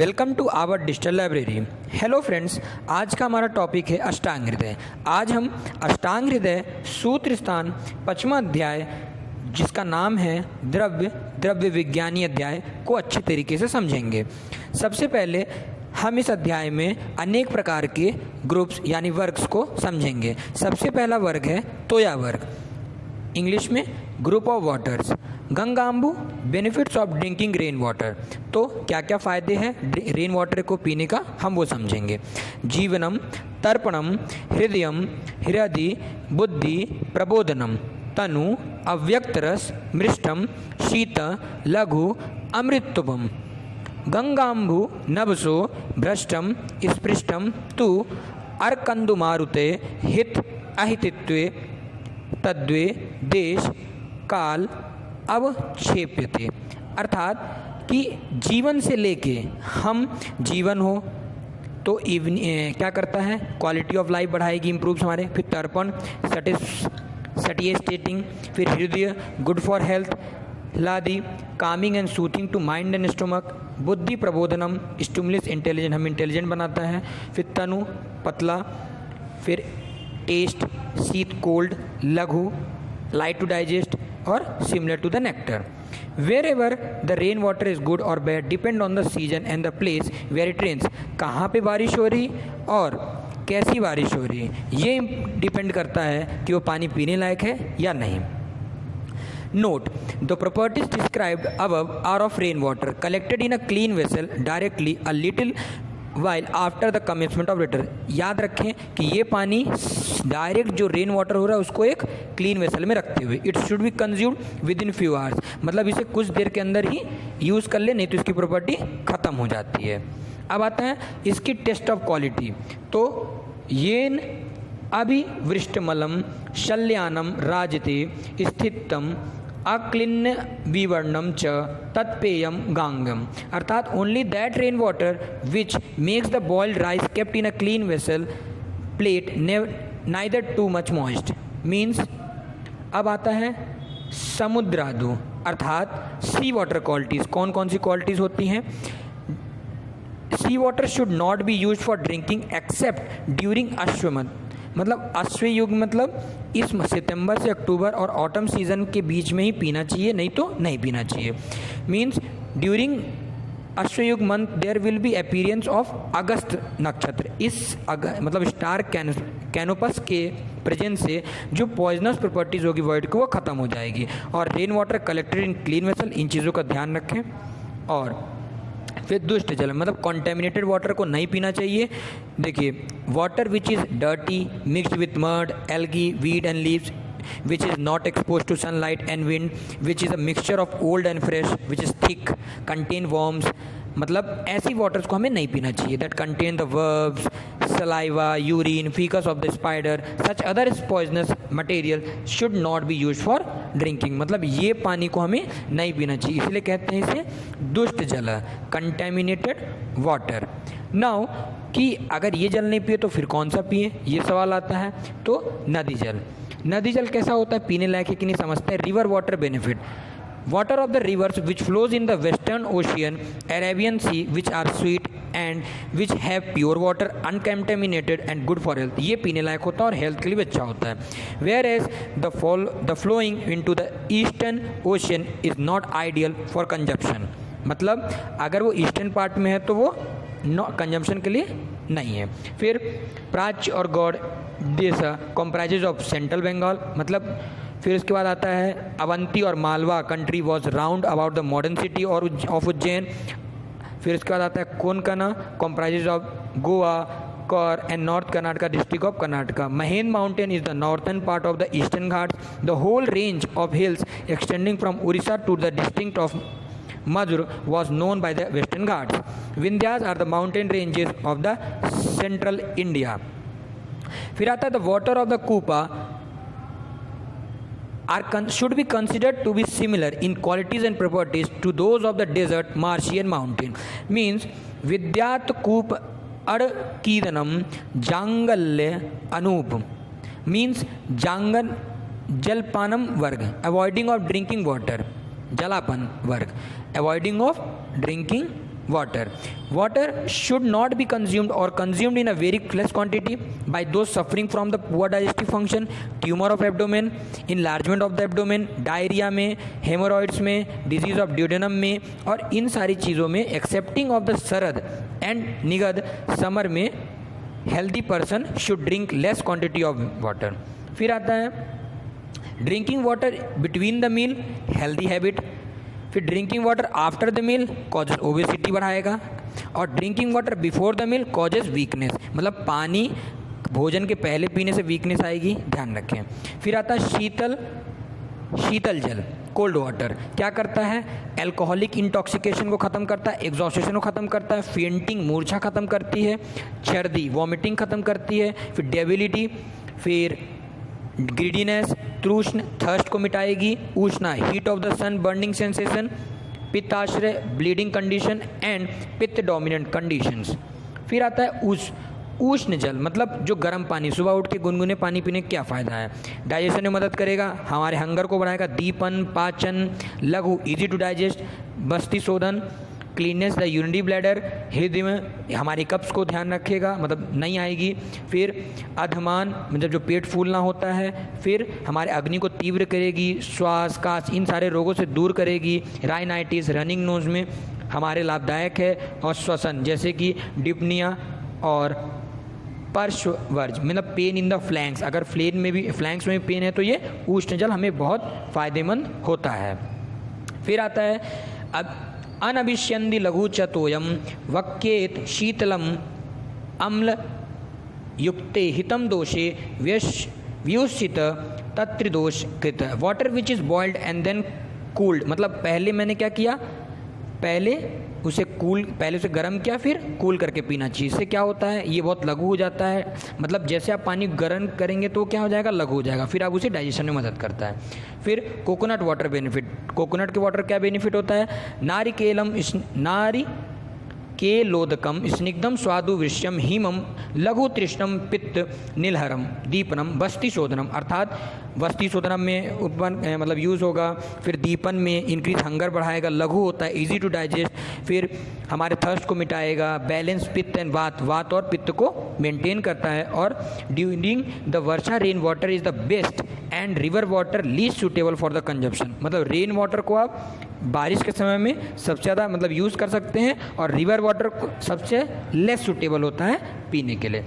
Welcome to our digital library. Hello friends, आज का हमारा टॉपिक है अष्टांग हृदय। आज हम अष्टांग हृदय सूत्र स्थान पचमा अध्याय जिसका नाम है द्रव्य विज्ञानी अध्याय को अच्छे तरीके से समझेंगे। सबसे पहले हम इस अध्याय में अनेक प्रकार के ग्रुप्स यानी वर्ग्स को समझेंगे। सबसे पहला वर्ग है तोया वर्ग, इंग्लिश में ग्रुप ऑफ वाटर्स। गंगाम्बू, benefits of drinking rain water. तो क्या क्या फ़ायदे हैं रेन वाटर को पीने का, हम वो समझेंगे। जीवनम, तर्पणम, हृदयम, हृदि, बुद्धि, प्रबोधनम, तनु, अव्यक्त रस, मृष्टम, शीत, लघु, अमृतुपम। गंगाम्बु नभसो भ्रष्टम स्पृष्टम तु अर्कंदुमारुते हित अहितित्वे तद्वे देश काल अवक्षेप्यते। अर्थात कि जीवन से लेके हम जीवन हो तो क्या करता है, क्वालिटी ऑफ लाइफ बढ़ाएगी, इम्प्रूव्स हमारे। फिर तर्पण, सटिएस्टेटिंग। फिर हृदय, गुड फॉर हेल्थ। लादी, calming and soothing to mind and stomach. बुद्धि, प्रबोधनम, स्टिमुलस इंटेलिजेंट, हम इंटेलिजेंट बनाता है। फिर तनु, पतला। फिर टेस्ट, शीत कोल्ड। लघु, लाइट टू डाइजेस्ट और similar to the nectar. Wherever the rain water is good or bad depend on the season and the place where it rains. कहाँ पे बारिश हो रही और कैसी बारिश हो रही, ये डिपेंड करता है कि वो पानी पीने लायक है या नहीं। Note, the properties described above are of rainwater collected in a clean vessel directly a little while after the commencement of water। याद रखें कि ये पानी डायरेक्ट जो रेन वाटर हो रहा है उसको एक क्लीन वेसल में रखते हुए it should be consumed with in few hours, मतलब इसे कुछ देर के अंदर ही यूज़ कर ले, नहीं तो इसकी प्रॉपर्टी ख़त्म हो जाती है। अब आता है इसकी टेस्ट ऑफ क्वालिटी। तो येन अभिवृष्टमलम शल्यानम राजते स्थितम अक्लिन्न विवर्णम च तत्पेयम गांगम। अर्थात only that rain water which makes the boiled rice kept in a clean vessel plate neither too much moist means. अब आता है समुद्रादु, अर्थात सी वाटर क्वालिटीज़। कौन कौन सी क्वालिटीज़ होती हैं? Sea water should not be use for drinking except during अश्वमत, मतलब अश्व युग, मतलब इस सितंबर से अक्टूबर और ऑटम सीजन के बीच में ही पीना चाहिए, नहीं तो नहीं पीना चाहिए। मीन्स ड्यूरिंग अश्वयुग month there will be appearance of अगस्त नक्षत्र। इस मतलब स्टार कैनोपस के प्रेजेंस से जो पॉइजनस प्रॉपर्टीज़ होगी वर्ल्ड को वो ख़त्म हो जाएगी। और rain water collected in clean vessel, इन चीज़ों का ध्यान रखें। और फिर दुष्ट जल, मतलब कॉन्टेमिनेटेड वाटर को नहीं पीना चाहिए। देखिए, water which is dirty mixed with mud, algae, weed and leaves which is not exposed to sunlight and wind, which is a mixture of old and fresh, which is thick, contain worms, मतलब ऐसी waters को हमें नहीं पीना चाहिए। That contain the verbs, saliva, urine, faeces of the spider, such other poisonous material should not be use for drinking, मतलब ये पानी को हमें नहीं पीना चाहिए, इसलिए कहते हैं इसे दुष्ट जल, कंटेमिनेटेड वाटर। नाउ कि अगर ये जल नहीं पिए तो फिर कौन सा पिए, ये सवाल आता है। तो नदी जल। नदी जल कैसा होता है, पीने लायक है कि नहीं समझते हैं। River water benefit, water of the rivers which flows in the western ocean, Arabian sea, which are sweet and which have pure water, uncontaminated and good for health, ये पीने लायक होता है और हेल्थ के लिए भी अच्छा होता है। Whereas the flowing into the eastern ocean is not ideal for consumption, मतलब अगर वो ईस्टर्न पार्ट में है तो वो कंजम्पशन के लिए नहीं है। फिर प्राच्य और गौड़ देश कॉम्प्राइजेज ऑफ सेंट्रल बंगाल, मतलब फिर उसके बाद आता है अवंती और Malwa country was round about the modern city और ऑफ उज्जैन। फिर उसके बाद आता है कोनकना कॉम्प्राइजेज ऑफ गोवा, कौर and north Karnataka district of Karnataka. Mahendra mountain is the northern part of the eastern Ghats, the whole range of hills extending from Orissa to the district of Madhur was known by the Western Ghats. Vindhyas are the mountain ranges of the central India. फिर आता है the water of the Kupa should be considered to be similar in qualities and properties to those of the desert, marshy and mountain. Means Vidyat Kup Adkidanam Jangalya Anup means Jangan Jalpanam Varg, avoiding of drinking water, जलापन वर्ग, avoiding of drinking water. Water should not be consumed or consumed in a very less quantity by those suffering from the poor digestive function, tumor of abdomen, enlargement of the abdomen, diarrhoea में, haemorrhoids में, disease of duodenum में, और इन सारी चीज़ों में excepting of the शरद एंड निगद समर में healthy person should drink less quantity of water. फिर आता है drinking water between the meal, healthy habit. फिर drinking water after the meal causes obesity बढ़ाएगा, और drinking water before the meal causes weakness, मतलब पानी भोजन के पहले पीने से वीकनेस आएगी, ध्यान रखें. फिर आता है शीतल जल, कोल्ड वाटर. क्या करता है? एल्कोहलिक इंटॉक्सिकेशन को ख़त्म करता है, एग्जॉस्टेशन को ख़त्म करता है, फेंटिंग मूर्छा ख़त्म करती है, छर्दी वॉमिटिंग ख़त्म करती है, फिर डेबिलिटी, फिर ग्रीडीनेस, तृष्ण थर्स्ट को मिटाएगी, उष्णा heat of the sun burning sensation, पित्ताश्रय ब्लीडिंग कंडीशन एंड पित्त डोमिनेंट कंडीशंस. फिर आता है उष्ण जल, मतलब जो गर्म पानी. सुबह उठ के गुनगुने पानी पीने का क्या फ़ायदा है? डाइजेशन में मदद करेगा, हमारे हंगर को बढ़ाएगा, दीपन, पाचन, लघु इजी टू डाइजेस्ट, बस्ती शोधन, क्लीननेस द यूरिनरी ब्लैडर, हृदय में हमारी कप्स को ध्यान रखेगा, मतलब नहीं आएगी. फिर अधमान, मतलब जो पेट फूलना होता है. फिर हमारे अग्नि को तीव्र करेगी, श्वास काश इन सारे रोगों से दूर करेगी. राइनाइटिस रनिंग नोज में हमारे लाभदायक है, और श्वसन जैसे कि डिप्निया और पार्श्ववर्ज, मतलब पेन इन द फ्लैंक्स, अगर फ्लैंक्स में भी पेन है तो ये उष्ण जल हमें बहुत फ़ायदेमंद होता है. फिर आता है अब अनभिष्यन्ति लघु चतोयम वक्येत शीतलम अम्ल युक्ते हितम दोषे व्युषित तत्रिदोष कृत. Water which is boiled and then cooled, मतलब पहले मैंने क्या किया, पहले उसे गर्म किया, फिर कूल करके पीना चाहिए. इससे क्या होता है, ये बहुत लघु हो जाता है, मतलब जैसे आप पानी गर्म करेंगे तो क्या हो जाएगा, लघु हो जाएगा. फिर आप उसे डाइजेशन में मदद करता है. फिर कोकोनट वाटर बेनिफिट, कोकोनट के वाटर क्या बेनिफिट होता है? नारिकेलोदकम स्निग्धम स्वादु वृश्यम हिमम लघु तृष्णम पित्त नीलहरम दीपनम बस्ती शोधनम, अर्थात बस्ती शोधनम में उत्पन्न मतलब यूज़ होगा. फिर दीपन में इंक्रीज हंगर बढ़ाएगा, लघु होता है, इजी टू डाइजेस्ट. फिर हमारे थर्स्ट को मिटाएगा, बैलेंस पित्त एंड वात और पित्त को मेंटेन करता है. और during the Varsha rain water is the best and river water least suitable for the consumption, मतलब रेन वाटर को आप बारिश के समय में सबसे ज़्यादा मतलब यूज़ कर सकते हैं, और रिवर वाटर सबसे लेस सूटेबल होता है पीने के लिए.